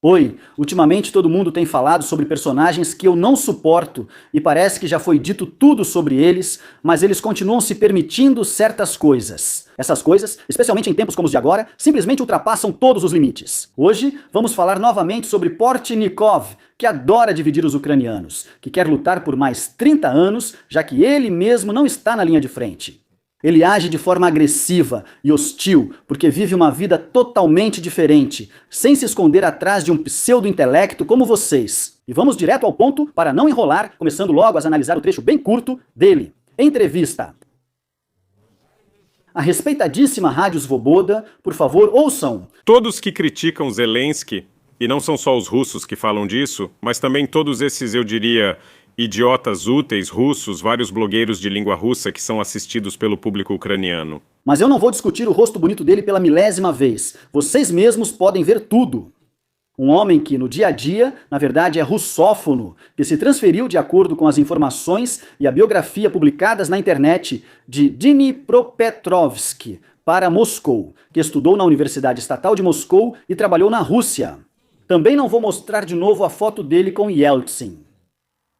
Oi, ultimamente todo mundo tem falado sobre personagens que eu não suporto e parece que já foi dito tudo sobre eles, mas eles continuam se permitindo certas coisas. Essas coisas, especialmente em tempos como os de agora, simplesmente ultrapassam todos os limites. Hoje vamos falar novamente sobre Portnikov, que adora dividir os ucranianos, que quer lutar por mais 30 anos, já que ele mesmo não está na linha de frente. Ele age de forma agressiva e hostil porque vive uma vida totalmente diferente, sem se esconder atrás de um pseudo-intelecto como vocês. E vamos direto ao ponto para não enrolar, começando logo a analisar o trecho bem curto dele. Entrevista. A respeitadíssima Rádio Svoboda, por favor, ouçam. Todos que criticam Zelensky, e não são só os russos que falam disso, mas também todos esses, eu diria, idiotas úteis russos, vários blogueiros de língua russa que são assistidos pelo público ucraniano. Mas eu não vou discutir o rosto bonito dele pela milésima vez. Vocês mesmos podem ver tudo. Um homem que, no dia a dia, na verdade é russófono, que se transferiu de acordo com as informações e a biografia publicadas na internet de Dnipropetrovsk para Moscou, que estudou na Universidade Estatal de Moscou e trabalhou na Rússia. Também não vou mostrar de novo a foto dele com Yeltsin.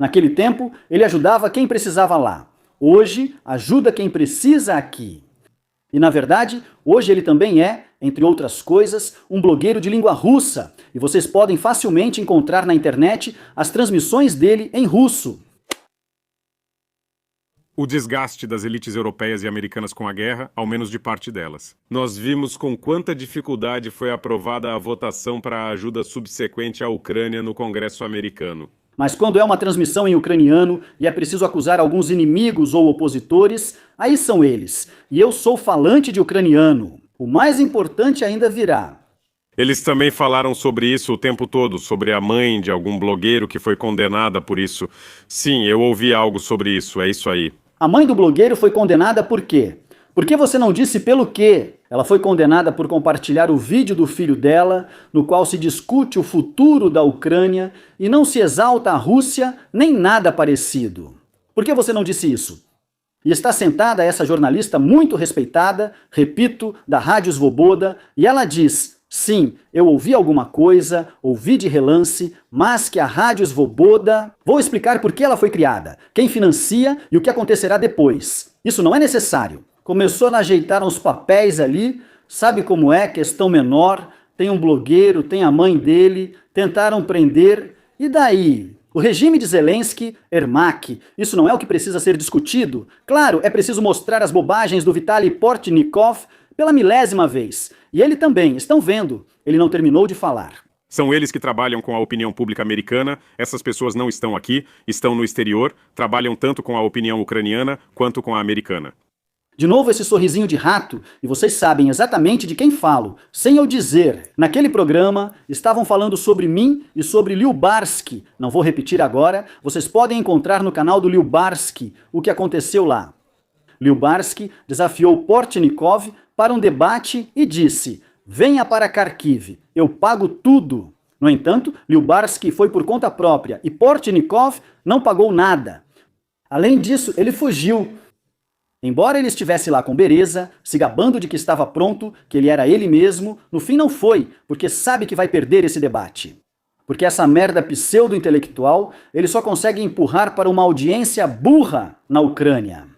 Naquele tempo, ele ajudava quem precisava lá. Hoje, ajuda quem precisa aqui. E, na verdade, hoje ele também é, entre outras coisas, um blogueiro de língua russa. E vocês podem facilmente encontrar na internet as transmissões dele em russo. O desgaste das elites europeias e americanas com a guerra, ao menos de parte delas. Nós vimos com quanta dificuldade foi aprovada a votação para a ajuda subsequente à Ucrânia no Congresso americano. Mas quando é uma transmissão em ucraniano e é preciso acusar alguns inimigos ou opositores, aí são eles. E eu sou falante de ucraniano. O mais importante ainda virá. Eles também falaram sobre isso o tempo todo, sobre a mãe de algum blogueiro que foi condenada por isso. Sim, eu ouvi algo sobre isso, é isso aí. A mãe do blogueiro foi condenada por quê? Por que você não disse pelo quê? Ela foi condenada por compartilhar o vídeo do filho dela, no qual se discute o futuro da Ucrânia e não se exalta a Rússia nem nada parecido. Por que você não disse isso? E está sentada essa jornalista muito respeitada, repito, da Rádio Svoboda, e ela diz: sim, eu ouvi alguma coisa, ouvi de relance, mas que a Rádio Svoboda... Vou explicar por que ela foi criada, quem financia e o que acontecerá depois. Isso não é necessário. Começou a ajeitar uns papéis ali, sabe como é, questão menor, tem um blogueiro, tem a mãe dele, tentaram prender, e daí? O regime de Zelensky, Ermak, isso não é o que precisa ser discutido? Claro, é preciso mostrar as bobagens do Vitaly Portnikov pela milésima vez. E ele também, estão vendo, ele não terminou de falar. São eles que trabalham com a opinião pública americana, essas pessoas não estão aqui, estão no exterior, trabalham tanto com a opinião ucraniana quanto com a americana. De novo esse sorrisinho de rato, e vocês sabem exatamente de quem falo, sem eu dizer. Naquele programa, estavam falando sobre mim e sobre Lyubarsky. Não vou repetir agora, vocês podem encontrar no canal do Lyubarsky o que aconteceu lá. Lyubarsky desafiou Portnikov para um debate e disse: venha para Kharkiv, eu pago tudo. No entanto, Lyubarsky foi por conta própria e Portnikov não pagou nada. Além disso, ele fugiu. Embora ele estivesse lá com Bereza, se gabando de que estava pronto, que ele era ele mesmo, no fim não foi, porque sabe que vai perder esse debate. Porque essa merda pseudo-intelectual, ele só consegue empurrar para uma audiência burra na Ucrânia.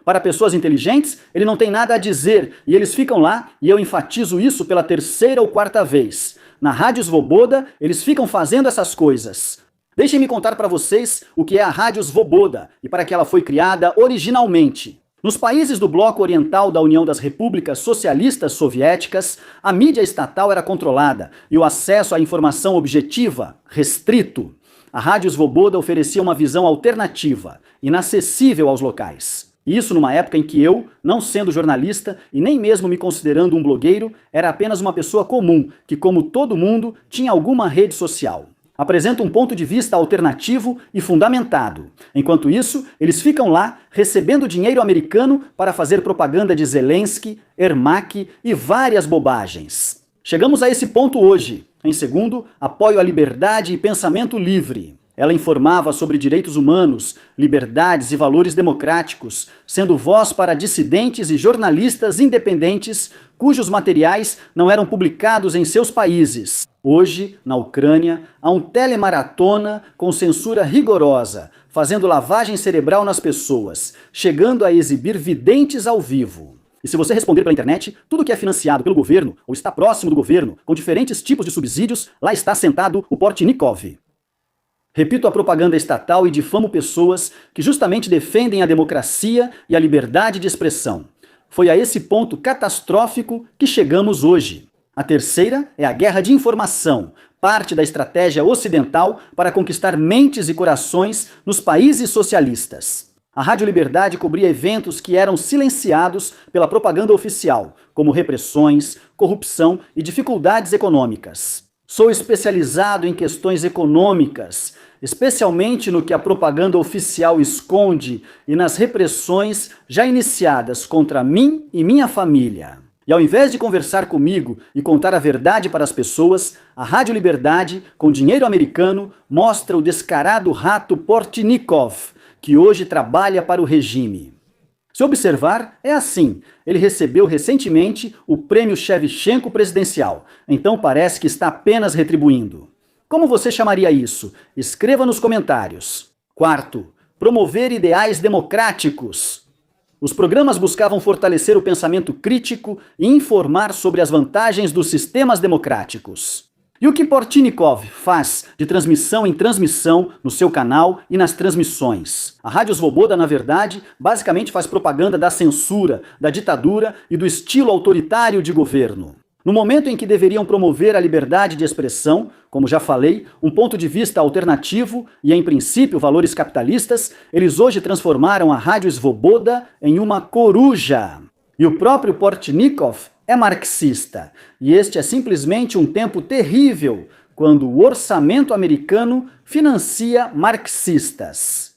Para pessoas inteligentes, ele não tem nada a dizer, e eles ficam lá, e eu enfatizo isso pela terceira ou quarta vez. Na Rádio Svoboda, eles ficam fazendo essas coisas. Deixem-me contar para vocês o que é a Rádio Svoboda e para que ela foi criada originalmente. Nos países do bloco oriental da União das Repúblicas Socialistas Soviéticas, a mídia estatal era controlada e o acesso à informação objetiva, restrito. A Rádio Svoboda oferecia uma visão alternativa, inacessível aos locais. Isso numa época em que eu, não sendo jornalista e nem mesmo me considerando um blogueiro, era apenas uma pessoa comum, que como todo mundo, tinha alguma rede social. Apresenta um ponto de vista alternativo e fundamentado. Enquanto isso, eles ficam lá recebendo dinheiro americano para fazer propaganda de Zelensky, Ermak e várias bobagens. Chegamos a esse ponto hoje. Em segundo, apoio à liberdade e pensamento livre. Ela informava sobre direitos humanos, liberdades e valores democráticos, sendo voz para dissidentes e jornalistas independentes cujos materiais não eram publicados em seus países. Hoje, na Ucrânia, há um telemaratona com censura rigorosa, fazendo lavagem cerebral nas pessoas, chegando a exibir videntes ao vivo. E se você responder pela internet, tudo que é financiado pelo governo ou está próximo do governo, com diferentes tipos de subsídios, lá está sentado o Portnikov. Repito a propaganda estatal e difamo pessoas que justamente defendem a democracia e a liberdade de expressão. Foi a esse ponto catastrófico que chegamos hoje. A terceira é a guerra de informação, parte da estratégia ocidental para conquistar mentes e corações nos países socialistas. A Rádio Liberdade cobria eventos que eram silenciados pela propaganda oficial, como repressões, corrupção e dificuldades econômicas. Sou especializado em questões econômicas, especialmente no que a propaganda oficial esconde e nas repressões já iniciadas contra mim e minha família. E ao invés de conversar comigo e contar a verdade para as pessoas, a Rádio Liberdade, com dinheiro americano, mostra o descarado rato Portnikov, que hoje trabalha para o regime. Se observar, é assim. Ele recebeu recentemente o prêmio Shevchenko presidencial, então parece que está apenas retribuindo. Como você chamaria isso? Escreva nos comentários. Quarto, promover ideais democráticos. Os programas buscavam fortalecer o pensamento crítico e informar sobre as vantagens dos sistemas democráticos. E o que Portnikov faz de transmissão em transmissão no seu canal e nas transmissões? A Rádio Svoboda, na verdade, basicamente faz propaganda da censura, da ditadura e do estilo autoritário de governo. No momento em que deveriam promover a liberdade de expressão, como já falei, um ponto de vista alternativo e, em princípio, valores capitalistas, eles hoje transformaram a Rádio Svoboda em uma coruja. E o próprio Portnikov é marxista, e este é simplesmente um tempo terrível quando o orçamento americano financia marxistas.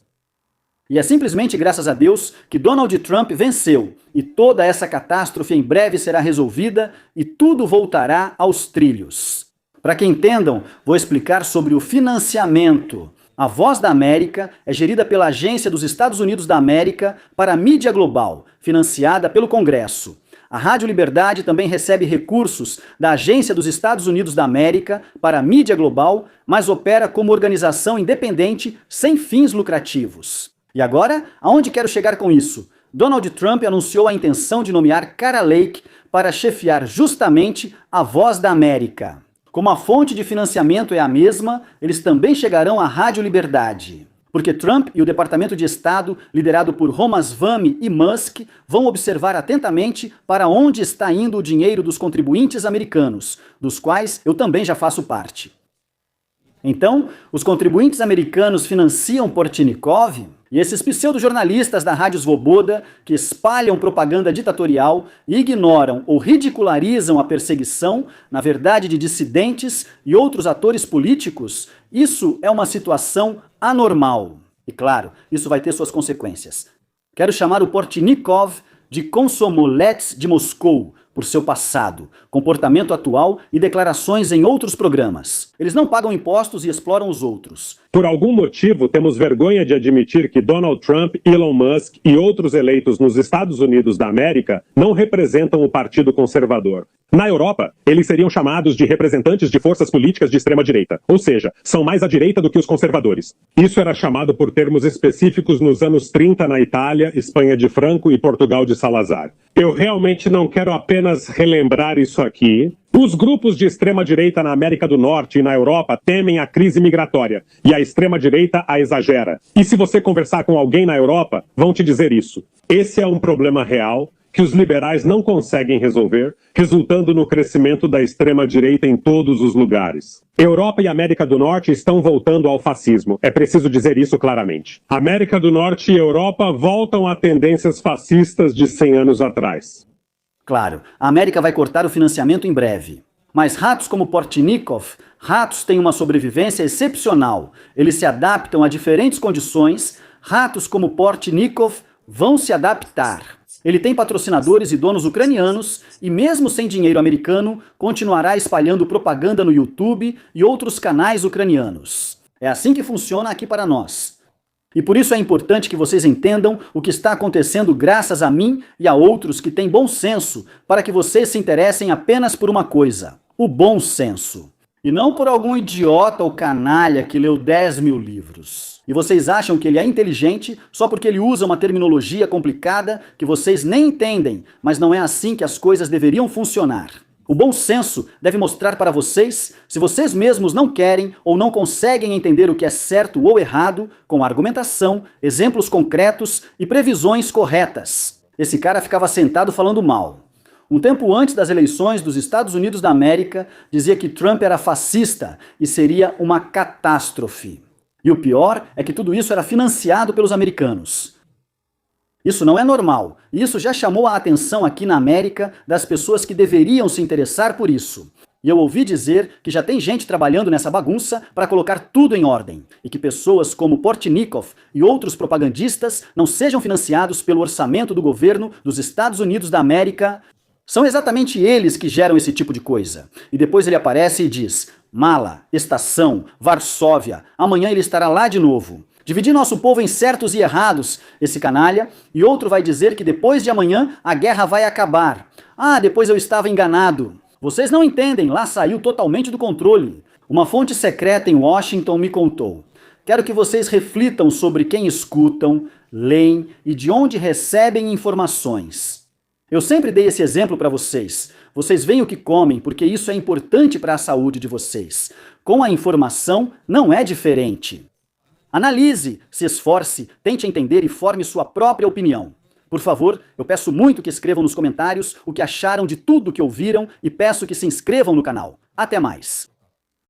E é simplesmente graças a Deus que Donald Trump venceu, e toda essa catástrofe em breve será resolvida e tudo voltará aos trilhos. Para que entendam, vou explicar sobre o financiamento. A Voz da América é gerida pela Agência dos Estados Unidos da América para a Mídia Global, financiada pelo Congresso. A Rádio Liberdade também recebe recursos da Agência dos Estados Unidos da América para a Mídia Global, mas opera como organização independente sem fins lucrativos. E agora, aonde quero chegar com isso? Donald Trump anunciou a intenção de nomear Kara Lake para chefiar justamente a Voz da América. Como a fonte de financiamento é a mesma, eles também chegarão à Rádio Liberdade. Porque Trump e o Departamento de Estado, liderado por Ramaswamy e Musk, vão observar atentamente para onde está indo o dinheiro dos contribuintes americanos, dos quais eu também já faço parte. Então, os contribuintes americanos financiam Portnikov e esses pseudo-jornalistas da Rádio Svoboda, que espalham propaganda ditatorial e ignoram ou ridicularizam a perseguição, na verdade, de dissidentes e outros atores políticos, isso é uma situação anormal. E claro, isso vai ter suas consequências. Quero chamar o Portnikov de Komsomolets de Moscou, por seu passado, comportamento atual e declarações em outros programas. Eles não pagam impostos e exploram os outros. Por algum motivo, temos vergonha de admitir que Donald Trump, Elon Musk e outros eleitos nos Estados Unidos da América não representam o Partido Conservador. Na Europa, eles seriam chamados de representantes de forças políticas de extrema-direita, ou seja, são mais à direita do que os conservadores. Isso era chamado por termos específicos nos anos 30 na Itália, Espanha de Franco e Portugal de Salazar. Eu realmente não quero apenas relembrar isso aqui. Os grupos de extrema-direita na América do Norte e na Europa temem a crise migratória, e a extrema-direita a exagera. E se você conversar com alguém na Europa, vão te dizer isso. Esse é um problema real que os liberais não conseguem resolver, resultando no crescimento da extrema-direita em todos os lugares. Europa e América do Norte estão voltando ao fascismo. É preciso dizer isso claramente. América do Norte e Europa voltam a tendências fascistas de 100 anos atrás. Claro, a América vai cortar o financiamento em breve. Mas ratos como Portnikov, ratos têm uma sobrevivência excepcional. Eles se adaptam a diferentes condições. Ratos como Portnikov vão se adaptar. Ele tem patrocinadores e donos ucranianos e, mesmo sem dinheiro americano, continuará espalhando propaganda no YouTube e outros canais ucranianos. É assim que funciona aqui para nós. E por isso é importante que vocês entendam o que está acontecendo graças a mim e a outros que têm bom senso, para que vocês se interessem apenas por uma coisa: o bom senso. E não por algum idiota ou canalha que leu 10 mil livros. E vocês acham que ele é inteligente só porque ele usa uma terminologia complicada que vocês nem entendem, mas não é assim que as coisas deveriam funcionar. O bom senso deve mostrar para vocês se vocês mesmos não querem ou não conseguem entender o que é certo ou errado, com argumentação, exemplos concretos e previsões corretas. Esse cara ficava sentado falando mal. Um tempo antes das eleições dos Estados Unidos da América, dizia que Trump era fascista e seria uma catástrofe. E o pior é que tudo isso era financiado pelos americanos. Isso não é normal, e isso já chamou a atenção aqui na América das pessoas que deveriam se interessar por isso. E eu ouvi dizer que já tem gente trabalhando nessa bagunça para colocar tudo em ordem, e que pessoas como Portnikov e outros propagandistas não sejam financiados pelo orçamento do governo dos Estados Unidos da América. São exatamente eles que geram esse tipo de coisa. E depois ele aparece e diz: Mala, estação, Varsóvia, amanhã ele estará lá de novo. Dividir nosso povo em certos e errados, esse canalha, e outro vai dizer que depois de amanhã a guerra vai acabar. Ah, depois eu estava enganado. Vocês não entendem, lá saiu totalmente do controle. Uma fonte secreta em Washington me contou. Quero que vocês reflitam sobre quem escutam, leem e de onde recebem informações. Eu sempre dei esse exemplo para vocês. Vocês veem o que comem, porque isso é importante para a saúde de vocês. Com a informação, não é diferente. Analise, se esforce, tente entender e forme sua própria opinião. Por favor, eu peço muito que escrevam nos comentários o que acharam de tudo que ouviram e peço que se inscrevam no canal. Até mais!